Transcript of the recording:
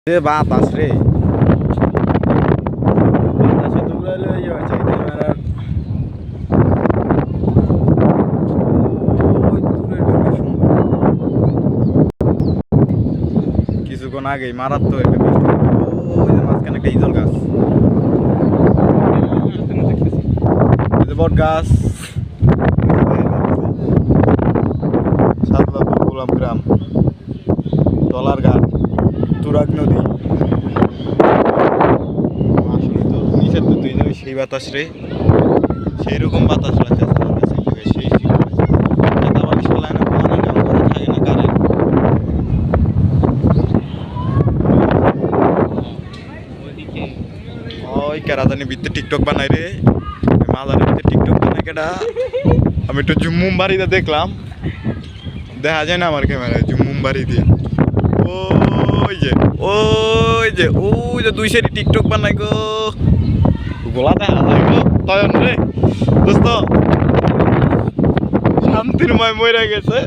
বাতাস রে বাতাসে দৌড়াইলে ইয়ে হয়েছে কিছুক্ষণ আগেই মারাত্মক একটা বৃষ্টি ওই যে মাঝখানে একটা ইজল গাছ বট গাছ সাতলাপুর গোলাম গ্রাম টলার ঘাট তুরাগ নদী আসলে তো নিচের তো তুই যাবি সেই বাতাস রে সেই রকম বাতাস লাগছে আমার কাছে সেই চাতাবাড়ি ফেলায় না পানি কাম করে থাকে না কারেন্ট ওই কেরাদানি ভিতরে টিকটক বানাই রে মাদারের ভিতরে টিকটক বানাই কেডা আমি একটু জুম্মুম বাড়িতে দেখলাম দেখা যায় না আমার ক্যামেরায় জুম্মুম বাড়ি দিয়ে ওই যে ওই যে ওই যে দুই সাইডে টিকটক বানাই গো গোলা দেখা যায় গো তয়ন রে দোস্ত শান্তির ময় মরে গেছে